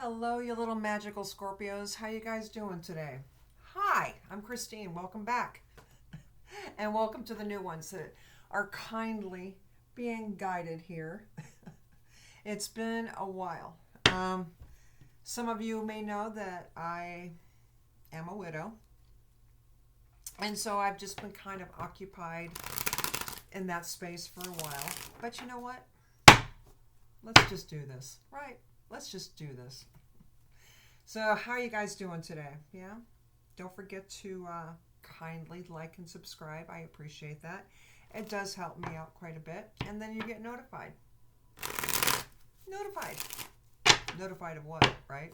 Hello, you little magical Scorpios. How you guys doing today? Hi, I'm Christine. Welcome back. And welcome to the new ones that are kindly being guided here. It's been a while. Some of you may know that I am a widow. And so I've just been kind of occupied in that space for a while. But you know what? Let's just do this, right? Let's just do this. So how are you guys doing today? Yeah? Don't forget to kindly like and subscribe. I appreciate that. It does help me out quite a bit. And then you get notified. Notified. Notified of what, right?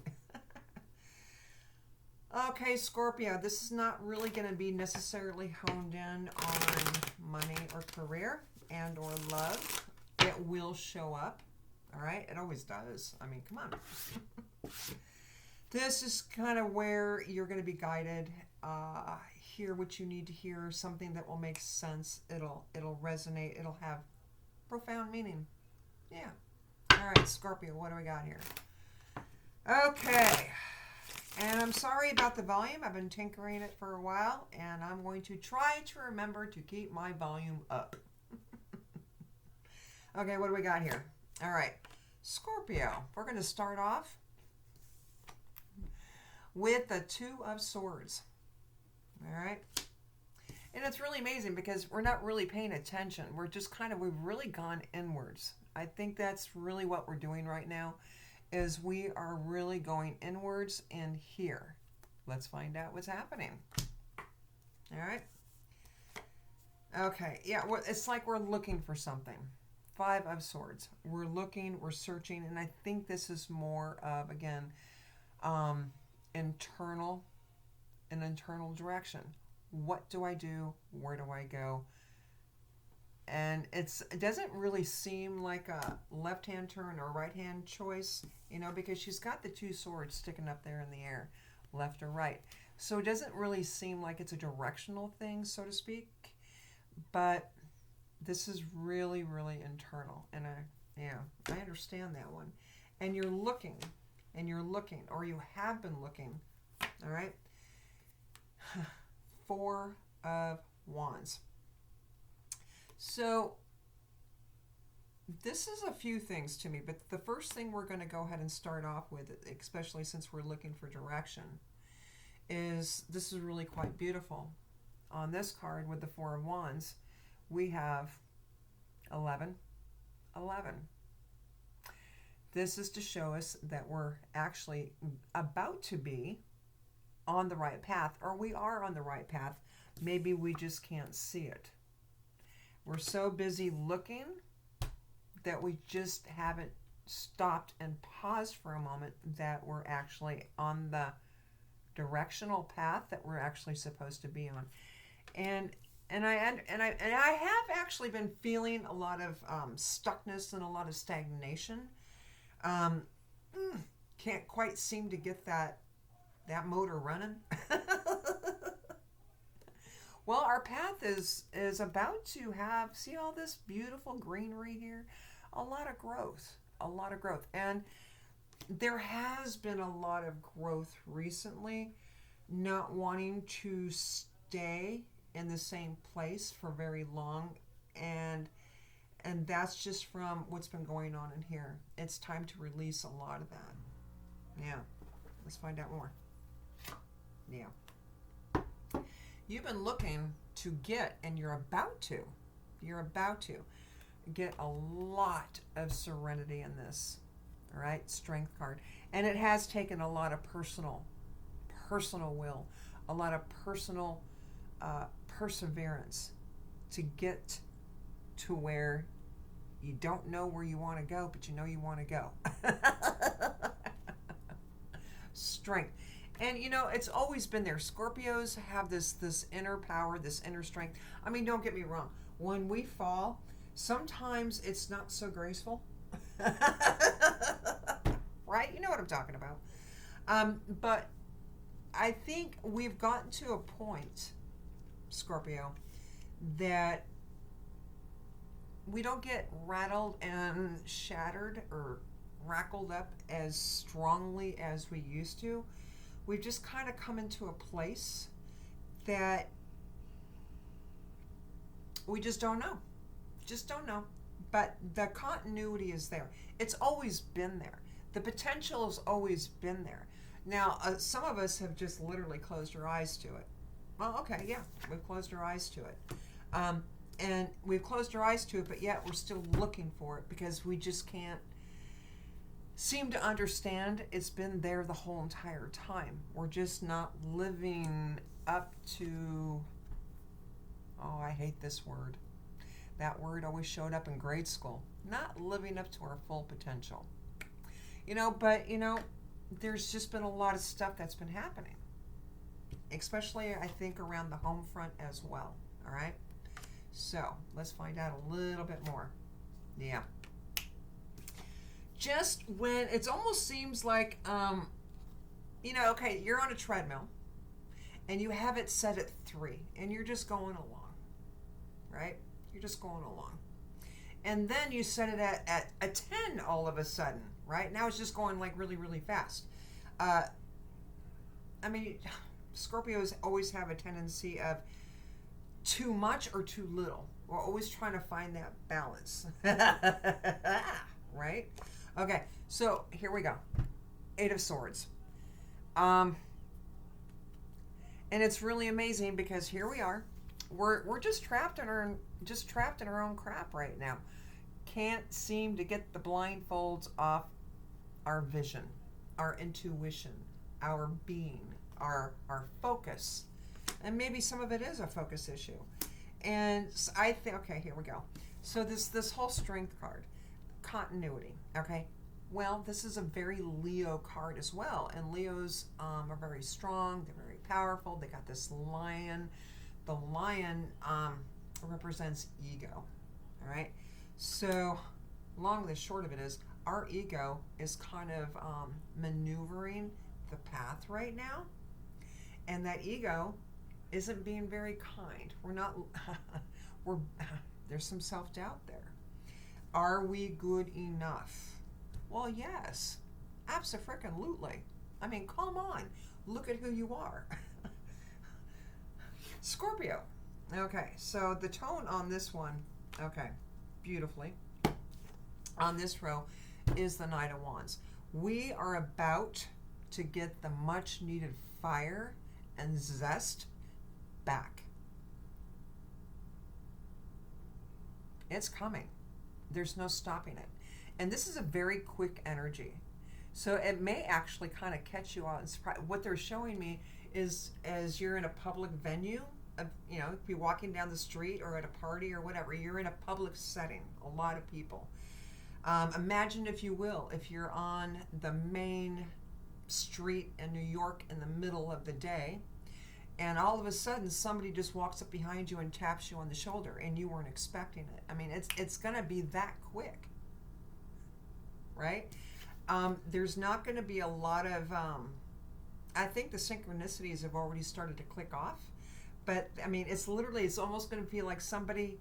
Okay, Scorpio, this is not really going to be necessarily honed in on money or career and or love. It will show up. All right? It always does. I mean, come on. This is kind of where you're going to be guided. Hear what you need to hear. Something that will make sense. It'll resonate. It'll have profound meaning. Yeah. All right, Scorpio, what do we got here? Okay. And I'm sorry about the volume. I've been tinkering it for a while. And I'm going to try to remember to keep my volume up. Okay, what do we got here? All right, Scorpio, we're going to start off with the Two of Swords. All right. And it's really amazing because we're not really paying attention. We're just we've really gone inwards. I think that's really what we're doing right now is we are really going inwards in here. Let's find out what's happening. All right. Okay. Yeah, it's like we're looking for something. Five of Swords. We're looking, we're searching, and I think this is more of, again, an internal direction. What do I do? Where do I go? And it doesn't really seem like a left-hand turn or right-hand choice, because she's got the two swords sticking up there in the air, left or right. So it doesn't really seem like it's a directional thing, so to speak, but this is really, really internal, and I understand that one. And you're looking, or you have been looking, all right? Four of Wands. So this is a few things to me, but the first thing we're going to go ahead and start off with, especially since we're looking for direction, is this is really quite beautiful. On this card with the Four of Wands, we have 11. This is to show us that we're actually about to be on the right path, or we are on the right path. Maybe we just can't see it. We're so busy looking that we just haven't stopped and paused for a moment that we're actually on the directional path that we're actually supposed to be on. And I have actually been feeling a lot of stuckness and a lot of stagnation. Can't quite seem to get that motor running. Well, our path is about to have, see all this beautiful greenery here? A lot of growth. And there has been a lot of growth recently, not wanting to stay in the same place for very long, and that's just from what's been going on in here. It's time to release a lot of that. Yeah, let's find out more. Yeah, you've been looking to get, and you're about to get a lot of serenity in this. All right, Strength card, and it has taken a lot of personal will, a lot of personal perseverance to get to where you don't know where you want to go, but you know you want to go. Strength. And it's always been there. Scorpios have this inner power, this inner strength. I mean, don't get me wrong. When we fall, sometimes it's not so graceful. Right? You know what I'm talking about. But I think we've gotten to a point, Scorpio, that we don't get rattled and shattered or rackled up as strongly as we used to. We've just kind of come into a place that we just don't know. Just don't know. But the continuity is there. It's always been there. The potential has always been there. Now, some of us have just literally closed our eyes to it. Well, okay, yeah, we've closed our eyes to it. And we've closed our eyes to it, but yet we're still looking for it because we just can't seem to understand it's been there the whole entire time. We're just not living up to, oh, I hate this word. That word always showed up in grade school. Not living up to our full potential. But there's just been a lot of stuff that's been happening. Especially, I think, around the home front as well. All right? So, let's find out a little bit more. Yeah. Just when it almost seems like, okay, you're on a treadmill and you have it set at 3 and you're just going along, right? You're just going along. And then you set it at a 10 all of a sudden, right? Now it's just going like really, really fast. Scorpios always have a tendency of too much or too little. We're always trying to find that balance. Right? Okay, so here we go. 8 of Swords. And it's really amazing because here we are. We're just trapped in our own crap right now. Can't seem to get the blindfolds off our vision, our intuition, our being, our focus. And maybe some of it is a focus issue. And I think, okay, here we go. So this whole strength card, continuity, okay? Well, this is a very Leo card as well. And Leos are very strong. They're very powerful. They got this lion. The lion represents ego, all right? So long and the short of it is, our ego is kind of maneuvering the path right now. And that ego isn't being very kind. There's some self-doubt there. Are we good enough? Well, yes, abso-frickin-lutely. I mean, come on, look at who you are. Scorpio. Okay, so the tone on this one, okay, beautifully, on this row is the Knight of Wands. We are about to get the much needed fire and zest back. It's coming. There's no stopping it. And this is a very quick energy. So it may actually kind of catch you out and surprise. What they're showing me is as you're in a public venue, if you're walking down the street or at a party or whatever, you're in a public setting, a lot of people. Imagine, if you will, if you're on the main street in New York in the middle of the day, and all of a sudden somebody just walks up behind you and taps you on the shoulder and you weren't expecting it. I mean, it's going to be that quick, right? There's not going to be a lot of, I think the synchronicities have already started to click off, but I mean, it's almost going to feel like somebody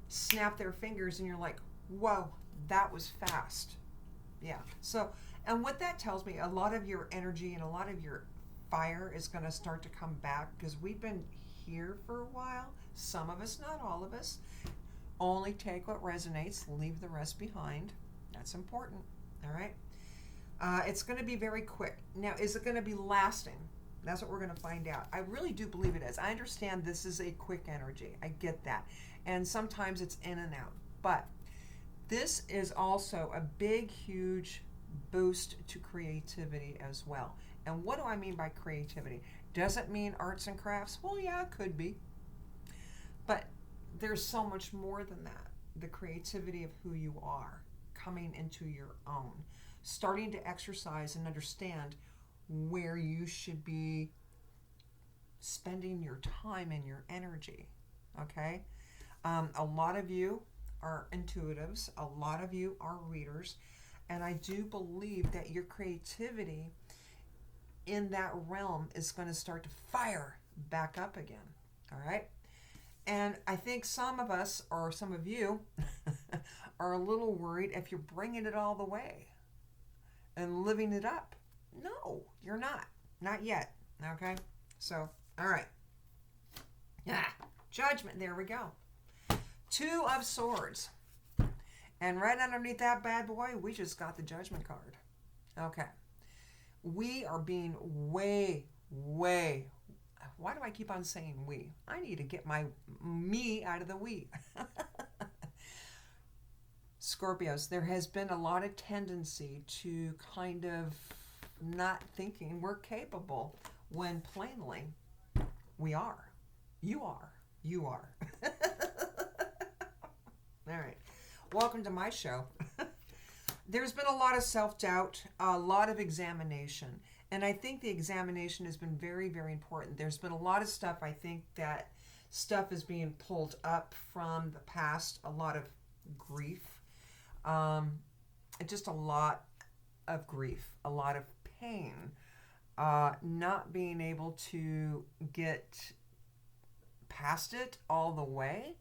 snapped their fingers and you're like, whoa, that was fast. Yeah. So, and what that tells me, a lot of your energy and a lot of your fire is going to start to come back because we've been here for a while. Some of us, not all of us. Only take what resonates, leave the rest behind. That's important. All right. It's going to be very quick. Now, is it going to be lasting? That's what we're going to find out. I really do believe it is. I understand this is a quick energy. I get that. And sometimes it's in and out. But this is also a big, huge boost to creativity as well. And what do I mean by creativity? Does it mean arts and crafts? Well, yeah, it could be. But there's so much more than that. The creativity of who you are coming into your own. Starting to exercise and understand where you should be spending your time and your energy. Okay? A lot of you are intuitives. A lot of you are readers. And I do believe that your creativity in that realm is going to start to fire back up again. All right? And I think some of us, or some of you, are a little worried if you're bringing it all the way and living it up. No, you're not. Not yet. Okay? So, all right. Yeah. Judgment. There we go. 2 of Swords. And right underneath that bad boy, we just got the Judgment card. Okay. We are being way, why do I keep on saying we? I need to get me out of the we. Scorpios, there has been a lot of tendency to kind of not thinking we're capable when plainly we are. You are. You are. All right. Welcome to my show. There's been a lot of self-doubt, a lot of examination. And I think the examination has been very, very important. There's been a lot of stuff, I think that stuff is being pulled up from the past, a lot of grief, just a lot of grief, a lot of pain, not being able to get past it all the way.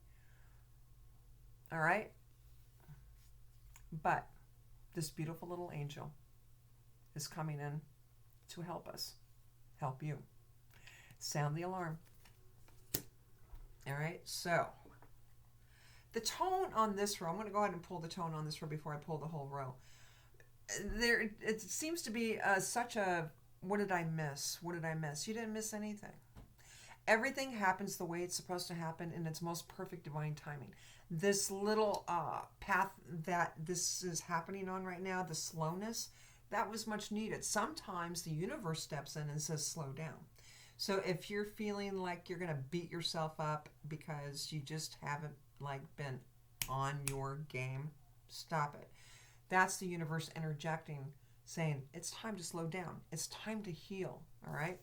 All right? But this beautiful little angel is coming in to help us, help you. Sound the alarm. All right, so the tone on this row, I'm going to go ahead and pull the tone on this row before I pull the whole row. There, it seems to be such a, what did I miss? What did I miss? You didn't miss anything. Everything happens the way it's supposed to happen in its most perfect divine timing. This little path that this is happening on right now, the slowness, that was much needed. Sometimes the universe steps in and says, slow down. So if you're feeling like you're going to beat yourself up because you just haven't been on your game, stop it. That's the universe interjecting, saying, it's time to slow down. It's time to heal, all right?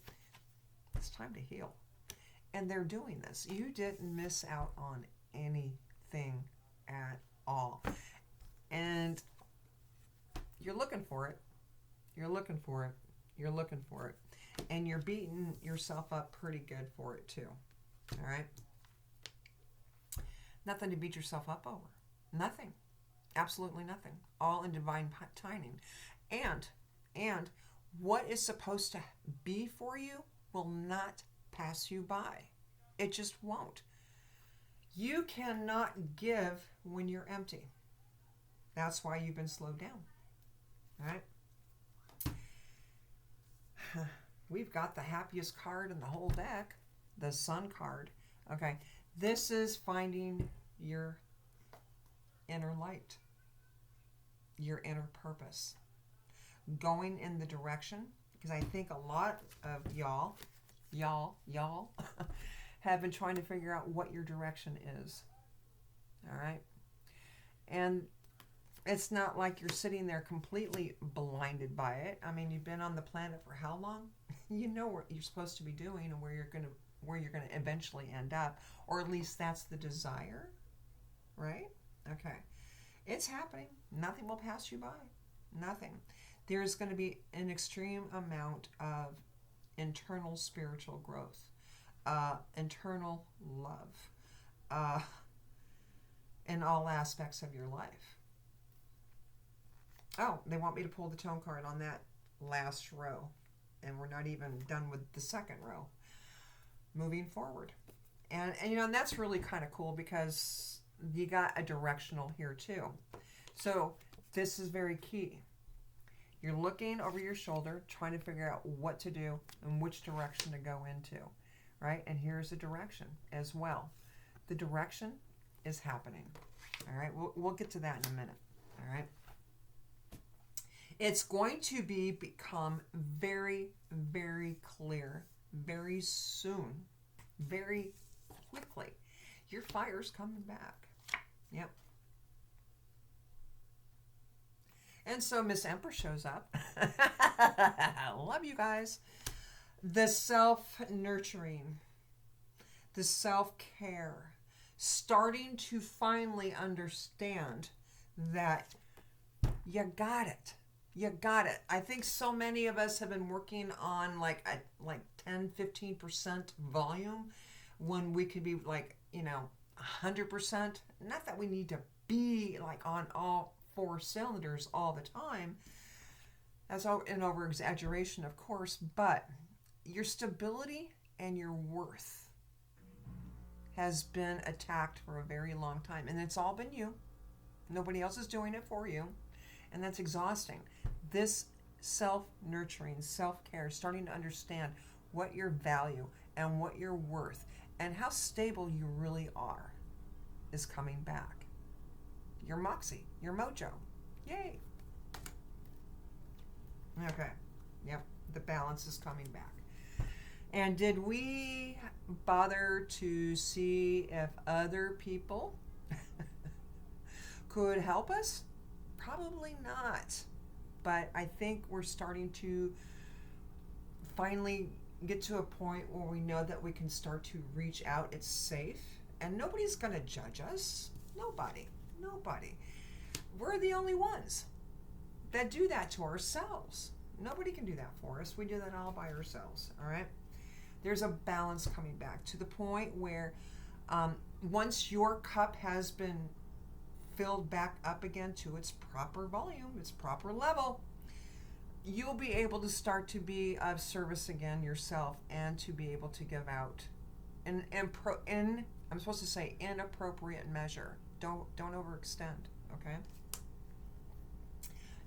It's time to heal. And they're doing this. You didn't miss out on anything at all. And you're looking for it. You're looking for it. You're looking for it. And you're beating yourself up pretty good for it too. All right? Nothing to beat yourself up over. Nothing. Absolutely nothing. All in divine timing. And what is supposed to be for you will not pass you by. It just won't. You cannot give when you're empty. That's why you've been slowed down. All right? We've got the happiest card in the whole deck, the Sun card. Okay, this is finding your inner light, your inner purpose, going in the direction, because I think a lot of y'all have been trying to figure out what your direction is. All right, and it's not like you're sitting there completely blinded by it. I mean, you've been on the planet for how long? You know what you're supposed to be doing and where you're going to eventually end up, or at least that's the desire, right? Okay. It's happening. Nothing will pass you by. Nothing. There's going to be an extreme amount of internal spiritual growth, internal love, in all aspects of your life. Oh, they want me to pull the tone card on that last row. And we're not even done with the second row. Moving forward. And that's really kind of cool because you got a directional here too. So this is very key. You're looking over your shoulder, trying to figure out what to do and which direction to go into, right? And here's a direction as well. The direction is happening. All right, we'll get to that in a minute. All right. It's going to become very, very clear very soon, very quickly. Your fire's coming back. Yep. And so Miss Empress shows up. I love you guys. The self-nurturing, the self-care, starting to finally understand that you got it. You got it. I think so many of us have been working on like 10, 15% volume when we could be like 100%. Not that we need to be like on all four cylinders all the time. That's an over exaggeration, of course, but your stability and your worth has been attacked for a very long time, and it's all been you. Nobody else is doing it for you, and that's exhausting. This self-nurturing, self-care, starting to understand what your value and what you're worth and how stable you really are is coming back. Your moxie, your mojo. Yay. Okay. Yep. The balance is coming back. And did we bother to see if other people could help us? Probably not. But I think we're starting to finally get to a point where we know that we can start to reach out. It's safe. And nobody's going to judge us. Nobody. We're the only ones that do that to ourselves. Nobody can do that for us. We do that all by ourselves. All right? There's a balance coming back to the point where once your cup has been filled back up again to its proper volume, its proper level, you'll be able to start to be of service again yourself and to be able to give out in I'm supposed to say inappropriate measure. Don't overextend, okay?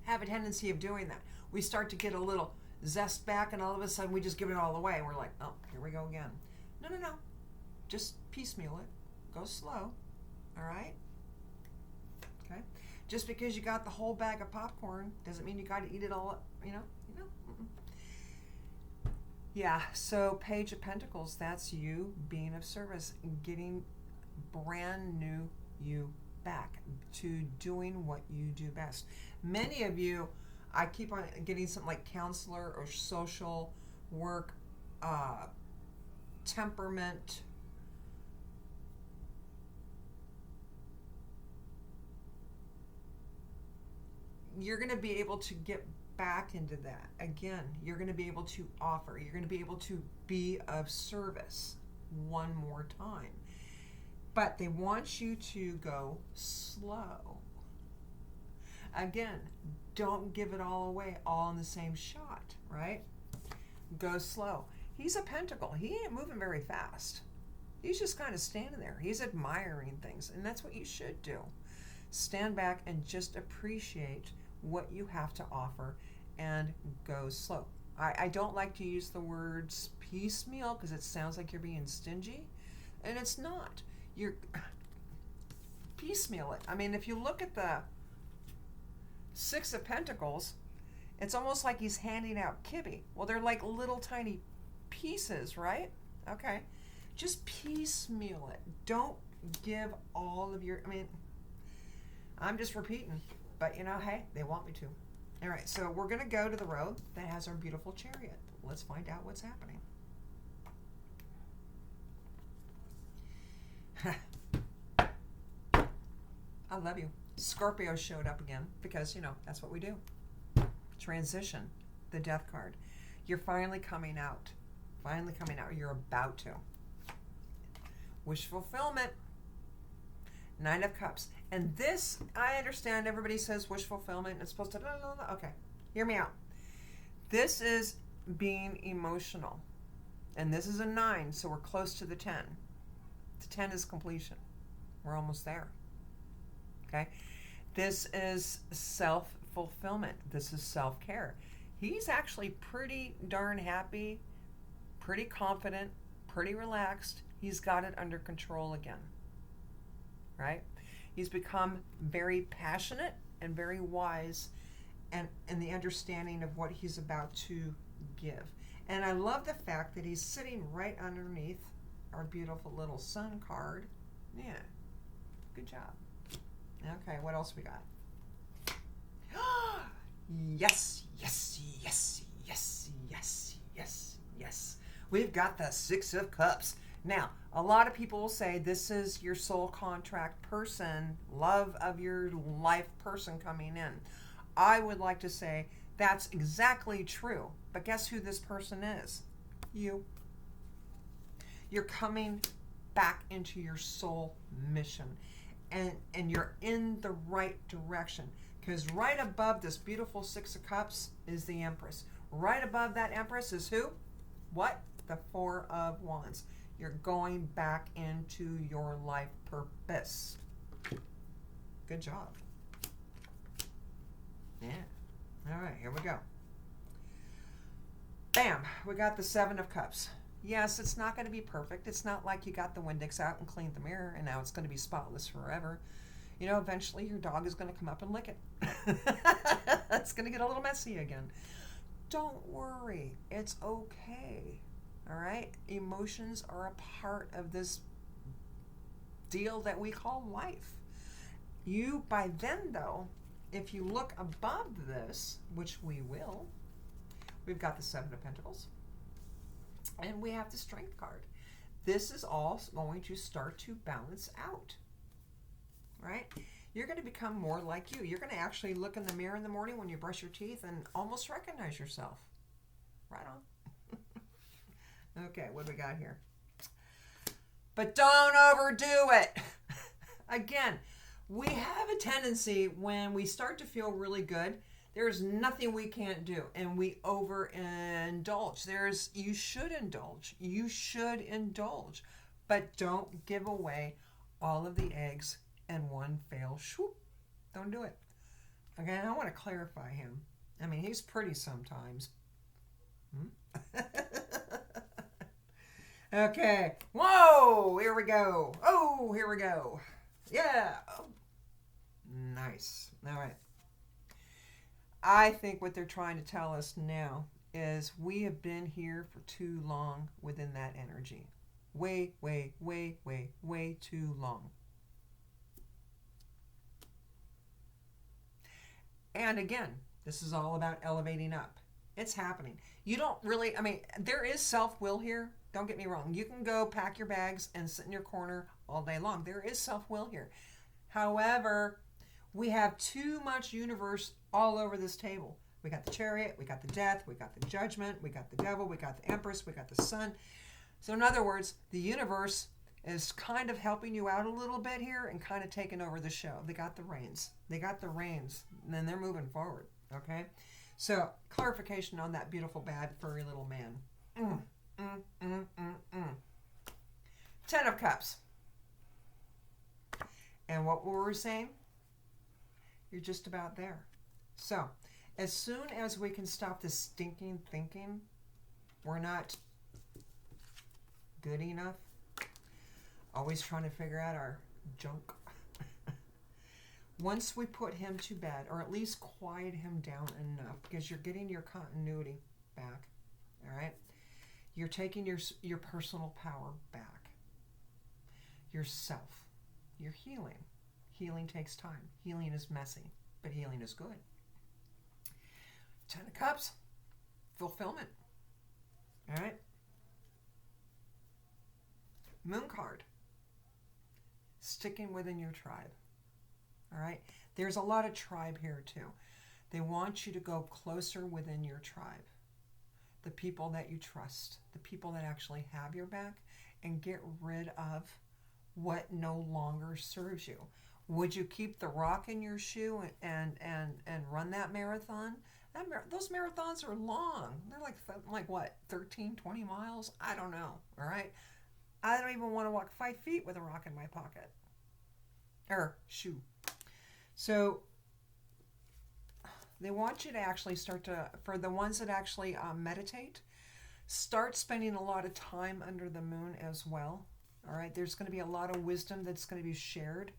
Have a tendency of doing that. We start to get a little zest back, and all of a sudden we just give it all away, and we're like, oh, here we go again. No. Just piecemeal it. Go slow, all right? Okay? Just because you got the whole bag of popcorn doesn't mean you got to eat it all up, Yeah, so Page of Pentacles, that's you being of service, getting brand new you back to doing what you do best. Many of you, I keep on getting something like counselor or social work, temperament. You're going to be able to get back into that. Again, you're going to be able to offer. You're going to be able to be of service one more time. But they want you to go slow. Again, don't give it all away all in the same shot, right? Go slow. He's a pentacle. He ain't moving very fast. He's just kind of standing there. He's admiring things, and that's what you should do. Stand back and just appreciate what you have to offer and go slow. I don't like to use the words piecemeal because it sounds like you're being stingy, and it's not. You're piecemeal it. I mean, if you look at the Six of Pentacles, it's almost like he's handing out kibbe. Well, they're like little tiny pieces, right? Okay. Just piecemeal it. Don't give all of your, I'm just repeating, but hey, they want me to. All right, so we're going to go to the road that has our beautiful chariot. Let's find out what's happening. I love you. Scorpio showed up again because, that's what we do. Transition, the death card. You're finally coming out. You're about to. Wish fulfillment. Nine of Cups. And this, I understand everybody says wish fulfillment and it's supposed to, okay, hear me out. This is being emotional. And this is a 9, so we're close to the 10. The 10 is completion. We're almost there. Okay? This is self-fulfillment. This is self-care. He's actually pretty darn happy, pretty confident, pretty relaxed. He's got it under control again. Right? He's become very passionate and very wise and in the understanding of what he's about to give. And I love the fact that he's sitting right underneath our beautiful little sun card. Yeah, good job. Okay, what else we got? Yes. We've got the Six of Cups. Now, a lot of people will say this is your soul contract person, love of your life person coming in. I would like to say that's exactly true. But guess who this person is? You. You're coming back into your soul mission. And you're in the right direction. Because right above this beautiful Six of Cups is the Empress. Right above that Empress is who? What? The Four of Wands. You're going back into your life purpose. Good job. Yeah. All right, here we go. Bam, we got the Seven of Cups. Yes, it's not going to be perfect. It's not like you got the Windex out and cleaned the mirror and now it's going to be spotless forever. You know, eventually your dog is going to come up and lick it. It's going to get a little messy again. Don't worry. It's okay. All right? Emotions are a part of this deal that we call life. You, by then, though, if you look above this, which we will, we've got the Seven of Pentacles. And we have the Strength card. This is all going to start to balance out, right? You're going to become more like you. You're going to actually look in the mirror in the morning when you brush your teeth and almost recognize yourself. Right on. Okay, what do we got here? But don't overdo it. Again, we have a tendency when we start to feel really good, there's nothing we can't do, and we overindulge. You should indulge. You should indulge, but don't give away all of the eggs in one fell swoop. Don't do it. Okay, I want to clarify him. I mean, he's pretty sometimes. Okay. Whoa, here we go. Oh, here we go. Yeah. Oh. Nice. All right. I think what they're trying to tell us now is we have been here for too long within that energy. Way, way, way, way, way too long. And again, this is all about elevating up. It's happening. You don't really, I mean, there is self-will here. Don't get me wrong. You can go pack your bags and sit in your corner all day long. There is self-will here. However, we have too much universe all over this table. We got the Chariot, we got the Death, we got the Judgment, we got the Devil, we got the Empress, we got the Sun. So in other words, the universe is kind of helping you out a little bit here and kind of taking over the show. They got the reins. They got the reins, and then they're moving forward, okay? So clarification on that beautiful, bad, furry little man. Ten of Cups. And what were we saying? You're just about there. So, as soon as we can stop this stinking thinking, we're not good enough, always trying to figure out our junk. Once we put him to bed, or at least quiet him down enough, because you're getting your continuity back, all right? You're taking your personal power back. Yourself. You're healing. Healing takes time. Healing is messy, but healing is good. Ten of Cups, fulfillment. All right. Moon card, sticking within your tribe. All right. There's a lot of tribe here too. They want you to go closer within your tribe. The people that you trust, the people that actually have your back, and get rid of what no longer serves you. Would you keep the rock in your shoe and run that marathon? Those marathons are long. They're like what, 13, 20 miles? I don't know, all right? I don't even want to walk 5 feet with a rock in my pocket. Or shoe. So they want you to actually start to, for the ones that actually meditate, start spending a lot of time under the moon as well. All right, there's going to be a lot of wisdom that's going to be shared.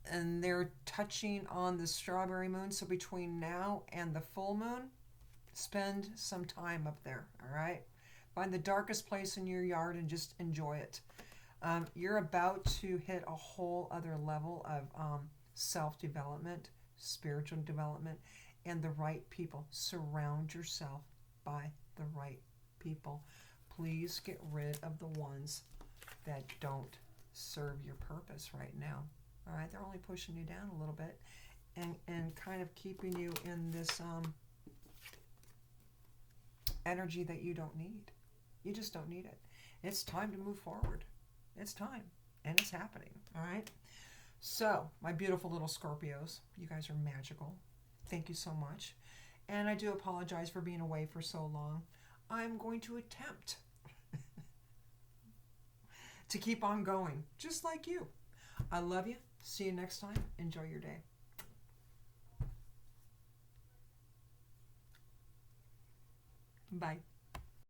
And they're touching on the strawberry moon. So between now and the full moon, spend some time up there, all right? Find the darkest place in your yard and just enjoy it. You're about to hit a whole other level of self-development, spiritual development, and the right people. Surround yourself by the right people. Please get rid of the ones that don't serve your purpose right now. All right, they're only pushing you down a little bit and kind of keeping you in this energy that you don't need. You just don't need it. It's time to move forward. It's time, and it's happening. All right. So, my beautiful little Scorpios, you guys are magical. Thank you so much. And I do apologize for being away for so long. I'm going to attempt to keep on going, just like you. I love you. See you next time. Enjoy your day. Bye.